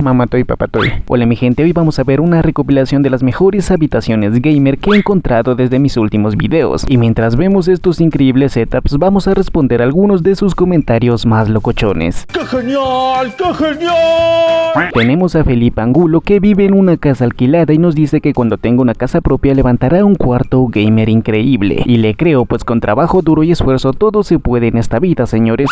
Mamatoy papatoy. Hola mi gente, hoy vamos a ver una recopilación de las mejores habitaciones gamer que he encontrado desde mis últimos videos. Y mientras vemos estos increíbles setups, vamos a responder algunos de sus comentarios más locochones. ¡Qué genial! ¡Qué genial! Tenemos a Felipe Angulo, que vive en una casa alquilada y nos dice que cuando tenga una casa propia levantará un cuarto gamer increíble. Y le creo, pues con trabajo duro y esfuerzo todo se puede en esta vida, señores.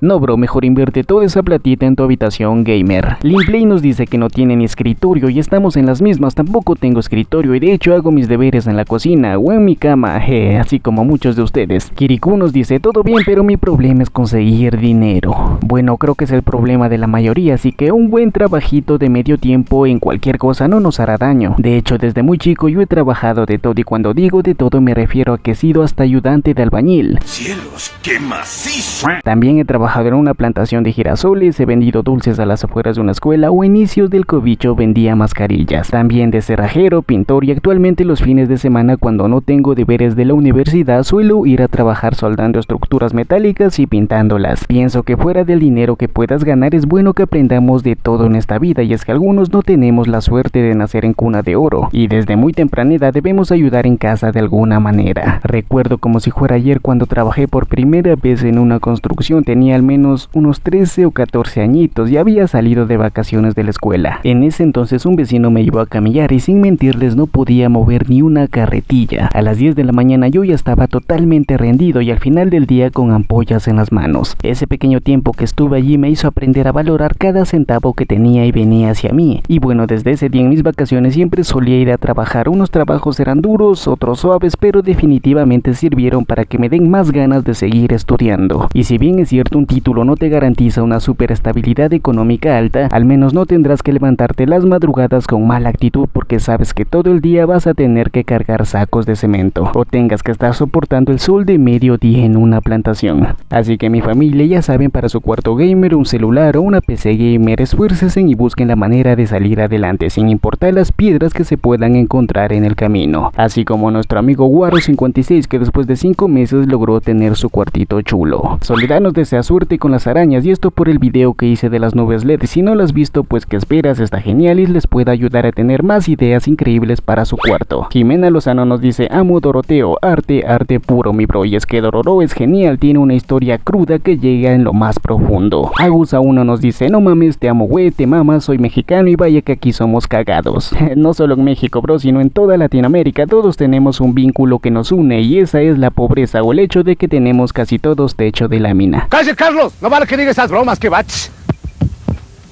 No bro, mejor invierte toda esa platita en tu habitación gamer. Linplay nos dice que no tiene ni escritorio y estamos en las mismas, tampoco tengo escritorio y de hecho hago mis deberes en la cocina o en mi cama, así como muchos de ustedes. Kirikou nos dice todo bien pero mi problema es conseguir dinero. Bueno, creo que es el problema de la mayoría, así que un buen trabajito de medio tiempo en cualquier cosa no nos hará daño. De hecho, desde muy chico yo he trabajado de todo y cuando digo de todo me refiero a que he sido hasta ayudante de albañil. ¡Cielos, qué macizo! También he trabajado en una plantación de girasoles, he vendido dulces a las afueras de una escuela o a inicios del cobicho vendía mascarillas. También de cerrajero, pintor y actualmente los fines de semana cuando no tengo deberes de la universidad suelo ir a trabajar soldando estructuras metálicas y pintándolas. Pienso que fuera del dinero que puedas ganar es bueno que aprendamos de todo en esta vida y es que algunos no tenemos la suerte de nacer en cuna de oro y desde muy temprana edad debemos ayudar en casa de alguna manera. Recuerdo como si fuera ayer cuando trabajé por primera vez en una construcción, tenía al menos unos 13 o 14 añitos y había salido de vacaciones de la escuela. En ese entonces un vecino me llevó a camillar y sin mentirles no podía mover ni una carretilla. A las 10 de la mañana yo ya estaba totalmente rendido y al final del día con ampollas en las manos. Ese pequeño tiempo que estuve allí me hizo aprender a valorar cada centavo que tenía y venía hacia mí. Y bueno, desde ese día en mis vacaciones siempre solía ir a trabajar. Unos trabajos eran duros, otros suaves, pero definitivamente sirvieron para que me den más ganas de seguir estudiando. Y si bien es cierto un título no te garantiza una super estabilidad económica alta, al menos no tendrás que levantarte las madrugadas con mala actitud porque sabes que todo el día vas a tener que cargar sacos de cemento o tengas que estar soportando el sol de mediodía en una plantación. Así que mi familia ya saben, para su cuarto gamer, un celular o una PC gamer, esfuércense y busquen la manera de salir adelante sin importar las piedras que se puedan encontrar en el camino. Así como nuestro amigo Guaro56, que después de 5 meses logró tener su cuartito chulo. Soledad nos desea suerte con las arañas y esto por el video que hice de las nubes LED. Si no lo has visto, pues que esperas, está genial y les puede ayudar a tener más ideas increíbles para su cuarto. Jimena Lozano nos dice amo Doroteo, arte puro mi bro, y es que Dororo es genial, tiene una historia cruda que llega en lo más profundo. Agus a uno nos dice no mames, te amo güey, te mamas, soy mexicano y vaya que aquí somos cagados. No solo en México bro, sino en toda Latinoamérica todos tenemos un vínculo que nos une y esa es la pobreza o el hecho de que tenemos casi todos techo de lámina. ¡Cállate, Carlos! No vale que diga esas bromas que bats.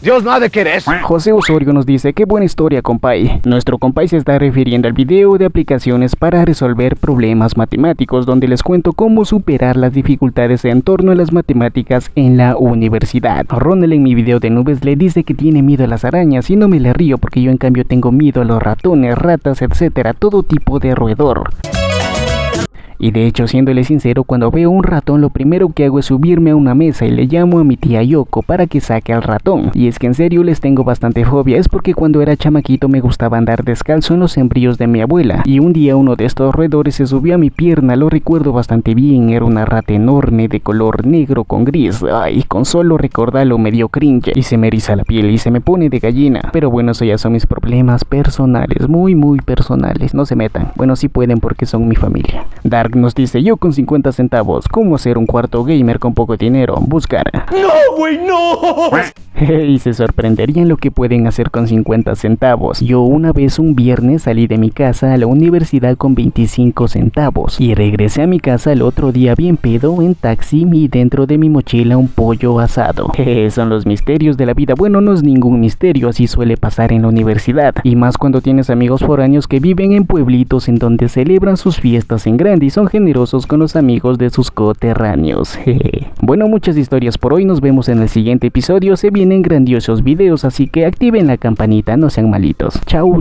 Dios no ha de querer. José Osorio nos dice qué buena historia compay. Nuestro compay se está refiriendo al video de aplicaciones para resolver problemas matemáticos donde les cuento cómo superar las dificultades en torno a las matemáticas en la universidad. Ronald en mi video de nubes le dice que tiene miedo a las arañas y no me le río porque yo en cambio tengo miedo a los ratones, ratas, etcétera, todo tipo de roedor. Y de hecho, siéndole sincero, cuando veo un ratón lo primero que hago es subirme a una mesa y le llamo a mi tía Yoko para que saque al ratón. Y es que en serio les tengo bastante fobia, es porque cuando era chamaquito me gustaba andar descalzo en los sembríos de mi abuela. Y un día uno de estos roedores se subió a mi pierna, lo recuerdo bastante bien, era una rata enorme de color negro con gris. Ay, con solo recordarlo me dio cringe y se me eriza la piel y se me pone de gallina. Pero bueno, eso ya son mis problemas personales, muy personales, no se metan. Bueno, sí pueden porque son mi familia. Dark nos dice yo con 50 centavos, ¿cómo hacer un cuarto gamer con poco dinero? Buscar. ¡No, güey, no! Y se sorprenderían lo que pueden hacer con 50 centavos. Yo una vez un viernes salí de mi casa a la universidad con 25 centavos y regresé a mi casa el otro día bien pedo en taxi y dentro de mi mochila un pollo asado. Son los misterios de la vida. Bueno, no es ningún misterio, así suele pasar en la universidad y más cuando tienes amigos foráneos que viven en pueblitos en donde celebran sus fiestas en grande y son generosos con los amigos de sus coterráneos. Bueno, muchas historias por hoy, nos vemos en el siguiente episodio, se vienen grandiosos videos, así que activen la campanita, no sean malitos. Chau.